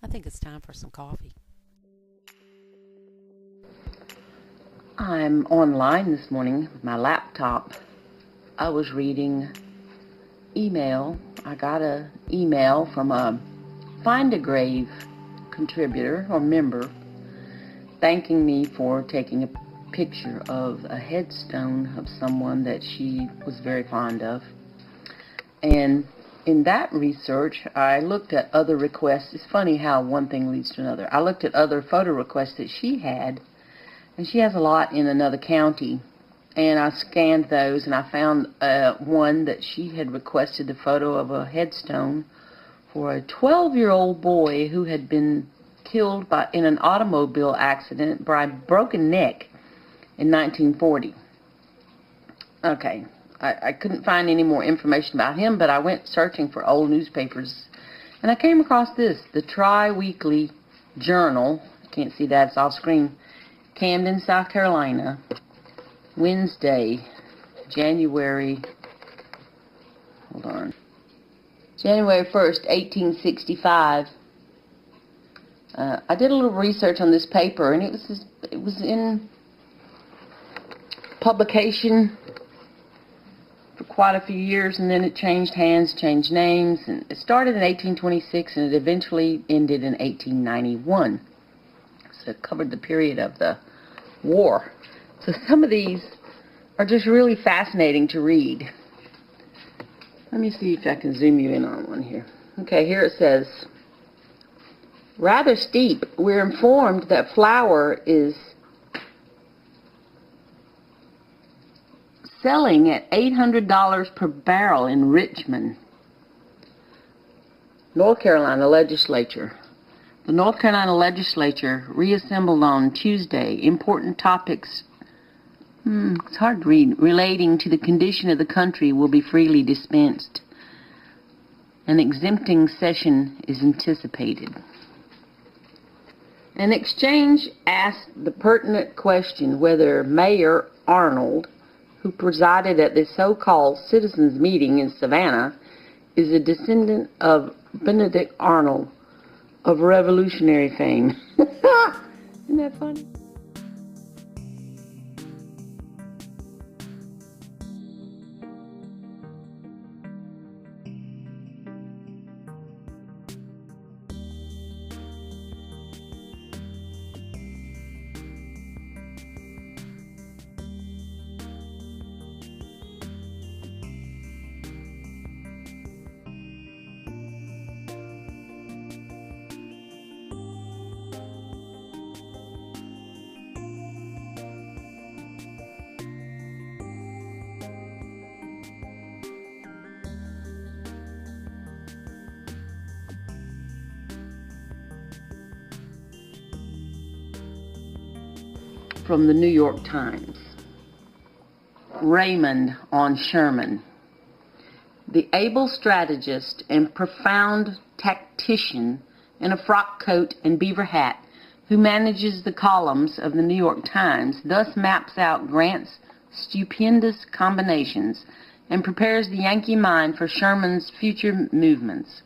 I think it's time for some coffee. I'm online this morning with my laptop. I was reading email. I got an email from a Find a Grave contributor or member thanking me for taking a picture of a headstone of someone that she was very fond of. And in that research, I looked at other requests. It's funny how one thing leads to another. I looked at other photo requests that she had, and she has a lot in another county. And I scanned those, and I found one that she had requested a photo of a headstone for a 12-year-old boy who had been killed in an automobile accident by a broken neck in 1940. Okay, I couldn't find any more information about him, but I went searching for old newspapers, and I came across this, the Triweekly Journal. I can't see that, it's off screen. Camden, South Carolina, Wednesday, January 1st, 1865. I did a little research on this paper, and it was in publication for quite a few years, and then it changed hands, changed names, and it started in 1826, and it eventually ended in 1891. So it covered the period of the war. So some of these are just really fascinating to read. Let me see if I can zoom you in on one here. Okay, here it says, rather steep. We're informed that flour is selling at $800 per barrel in Richmond, North Carolina legislature. The North Carolina legislature reassembled on Tuesday. Important topics, it's hard to read, relating to the condition of the country will be freely dispensed. An exempting session is anticipated. An exchange asked the pertinent question whether Mayor Arnold, who presided at the so-called citizens' meeting in Savannah, is a descendant of Benedict Arnold of Revolutionary fame. Isn't that funny? From the New York Times. Raymond on Sherman. The able strategist and profound tactician in a frock coat and beaver hat who manages the columns of the New York Times thus maps out Grant's stupendous combinations and prepares the Yankee mind for Sherman's future movements.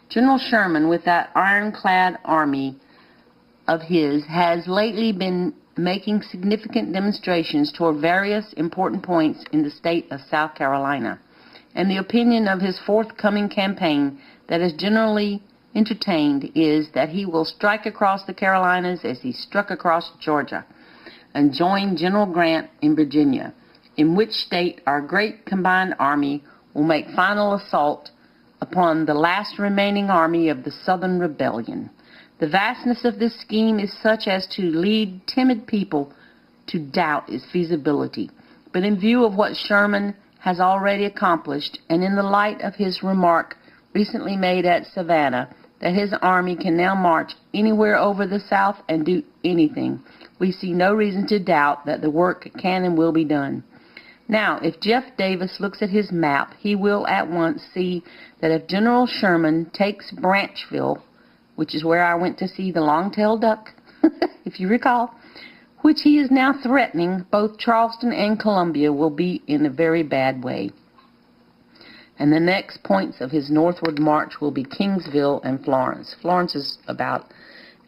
General Sherman, with that ironclad army of his, has lately been making significant demonstrations toward various important points in the state of South Carolina, and the opinion of his forthcoming campaign that is generally entertained is that he will strike across the Carolinas as he struck across Georgia and join General Grant in Virginia, in which state our great combined army will make final assault upon the last remaining army of the Southern Rebellion. The vastness of this scheme is such as to lead timid people to doubt its feasibility. But in view of what Sherman has already accomplished, and in the light of his remark recently made at Savannah that his army can now march anywhere over the South and do anything, we see no reason to doubt that the work can and will be done. Now, if Jeff Davis looks at his map, he will at once see that if General Sherman takes Branchville, which is where I went to see the long-tailed duck, if you recall, which he is now threatening, both Charleston and Columbia will be in a very bad way. And the next points of his northward march will be Kingsville and Florence. Florence is about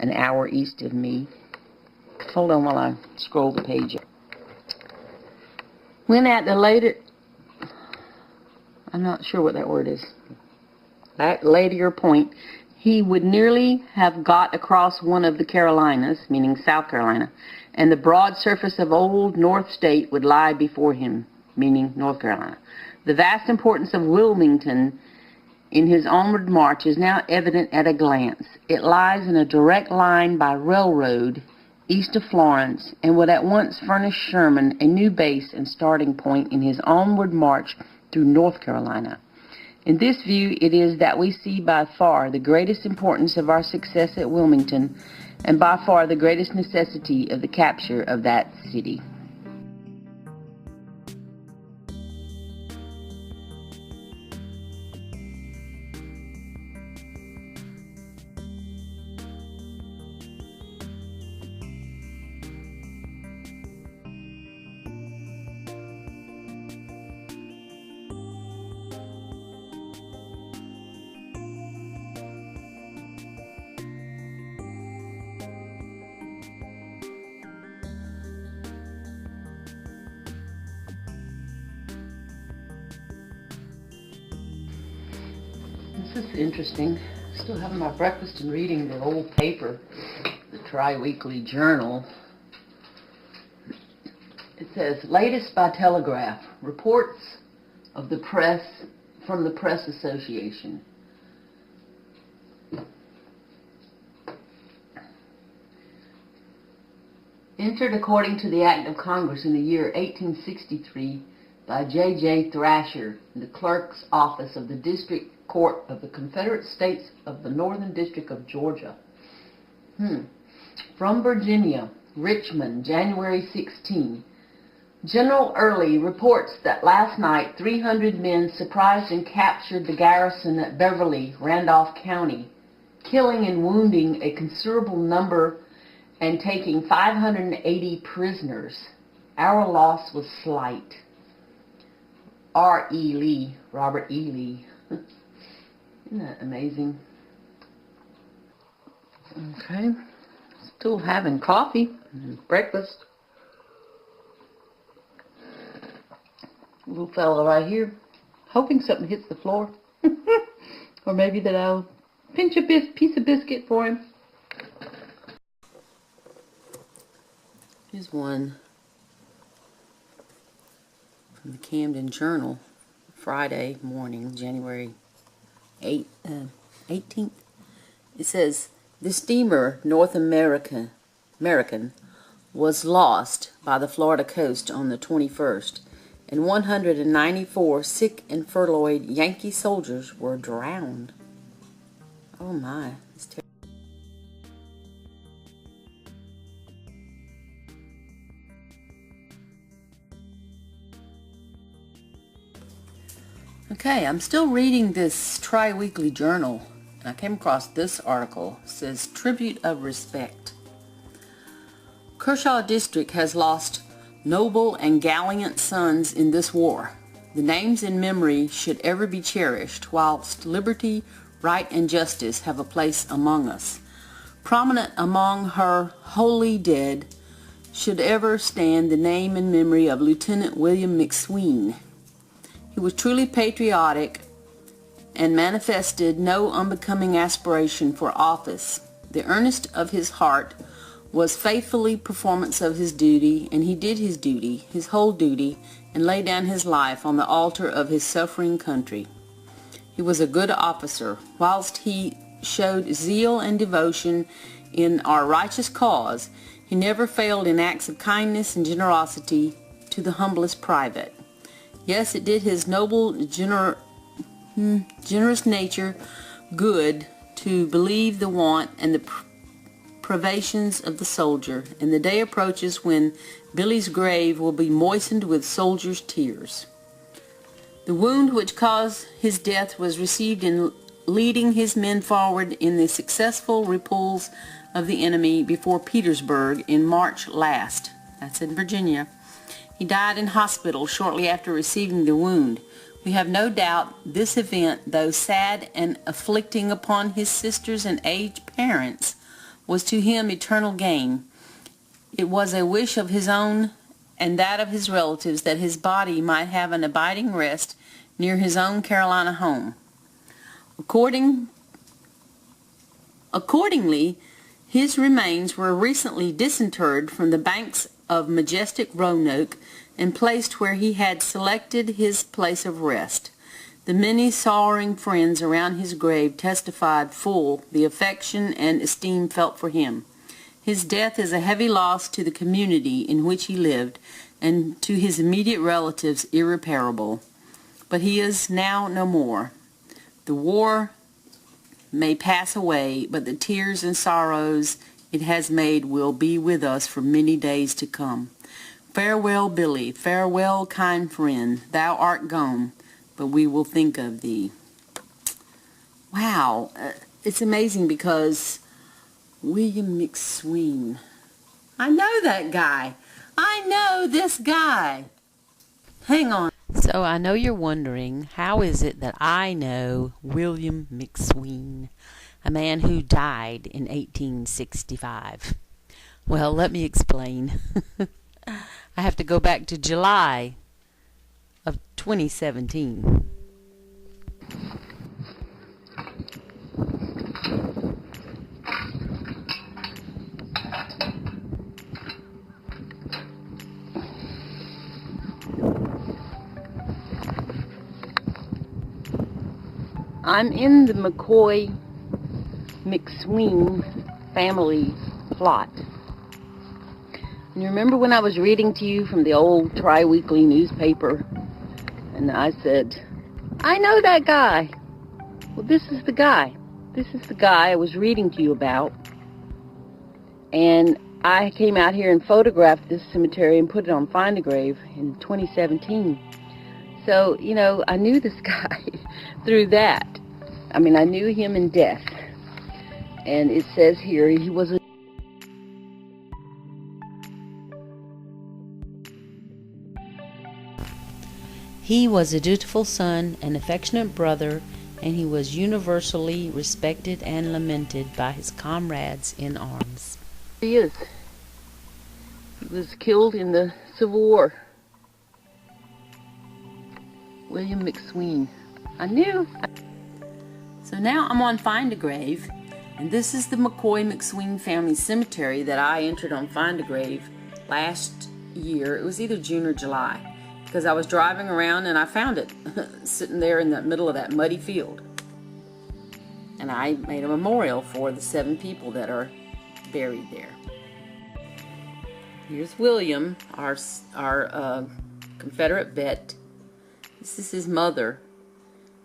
an hour east of me. Hold on while I scroll the page. When at the later, I'm not sure what that word is, that later point, he would nearly have got across one of the Carolinas, meaning South Carolina, and the broad surface of old North State would lie before him, meaning North Carolina. The vast importance of Wilmington in his onward march is now evident at a glance. It lies in a direct line by railroad east of Florence, and would at once furnish Sherman a new base and starting point in his onward march through North Carolina. In this view, it is that we see by far the greatest importance of our success at Wilmington, and by far the greatest necessity of the capture of that city. This is interesting. Still having my breakfast and reading the old paper, the Triweekly Journal. It says, latest by telegraph, reports of the press from the Press Association. Entered according to the Act of Congress in the year 1863 by J.J. Thrasher in the Clerk's Office of the District Court of the Confederate States of the Northern District of Georgia. From Virginia, Richmond, January 16. General Early reports that last night 300 men surprised and captured the garrison at Beverly, Randolph County, killing and wounding a considerable number and taking 580 prisoners. Our loss was slight. R.E. Lee, Robert E. Lee. Isn't that amazing? Okay, still having coffee and breakfast. Little fella right here, hoping something hits the floor. Or maybe that I'll pinch a piece of biscuit for him. Here's one from the Camden Journal, Friday morning, January 18th. It says, the steamer North American was lost by the Florida coast on the 21st, and 194 sick and furloughed Yankee soldiers were drowned. Oh my, it's terrible. Okay, I'm still reading this Triweekly Journal, and I came across this article. It says, Tribute of Respect. Kershaw District has lost noble and gallant sons in this war. The names in memory should ever be cherished, whilst liberty, right, and justice have a place among us. Prominent among her wholly dead should ever stand the name and memory of Lieutenant William McSween. He was truly patriotic and manifested no unbecoming aspiration for office. The earnest of his heart was faithfully performance of his duty, and he did his duty, his whole duty, and laid down his life on the altar of his suffering country. He was a good officer. Whilst he showed zeal and devotion in our righteous cause, he never failed in acts of kindness and generosity to the humblest private. Yes, it did his noble, generous nature good to believe the want and the privations of the soldier, and the day approaches when Billy's grave will be moistened with soldiers' tears. The wound which caused his death was received in leading his men forward in the successful repulse of the enemy before Petersburg in March last. That's in Virginia. He died in hospital shortly after receiving the wound, We have no doubt this event, though sad and afflicting upon his sisters and aged parents, was to him eternal gain. It was a wish of his own and that of his relatives that his body might have an abiding rest near his own Carolina home. Accordingly, his remains were recently disinterred from the banks of majestic Roanoke and placed where he had selected his place of rest. The many sorrowing friends around his grave testified full the affection and esteem felt for him. His death is a heavy loss to the community in which he lived, and to his immediate relatives irreparable. But he is now no more. The war may pass away, but the tears and sorrows it has made will be with us for many days to come. Farewell, Billy. Farewell, kind friend. Thou art gone, but we will think of thee. Wow. It's amazing because William McSween. I know that guy. I know this guy. Hang on. So I know you're wondering, how is it that I know William McSween, a man who died in 1865? Well, let me explain. I have to go back to July of 2017. I'm in the McCoy McSween family plot. And you remember when I was reading to you from the old Triweekly newspaper, and I said, I know that guy. Well, this is the guy. This is the guy I was reading to you about. And I came out here and photographed this cemetery and put it on Find a Grave in 2017. So, you know, I knew this guy through that. I mean, I knew him in death. And it says here he was a He was a dutiful son, an affectionate brother, and he was universally respected and lamented by his comrades in arms. He is. He was killed in the Civil War. William McSween. I knew. So now I'm on Find a Grave, and this is the McCoy McSween family cemetery that I entered on Find a Grave last year. It was either June or July, because I was driving around and I found it sitting there in the middle of that muddy field. And I made a memorial for the 7 people that are buried there. Here's William, our Confederate vet. This is his mother.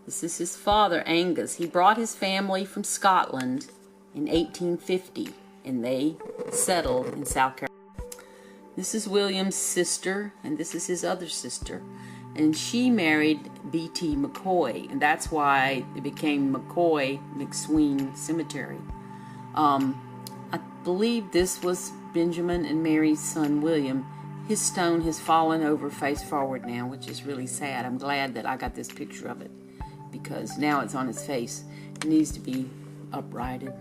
This is his father, Angus. He brought his family from Scotland in 1850, and they settled in South Carolina. This is William's sister, and this is his other sister. And she married B.T. McCoy, and that's why it became McCoy McSween Cemetery. I believe this was Benjamin and Mary's son, William. His stone has fallen over face forward now, which is really sad. I'm glad that I got this picture of it, because now it's on his face. It needs to be uprighted.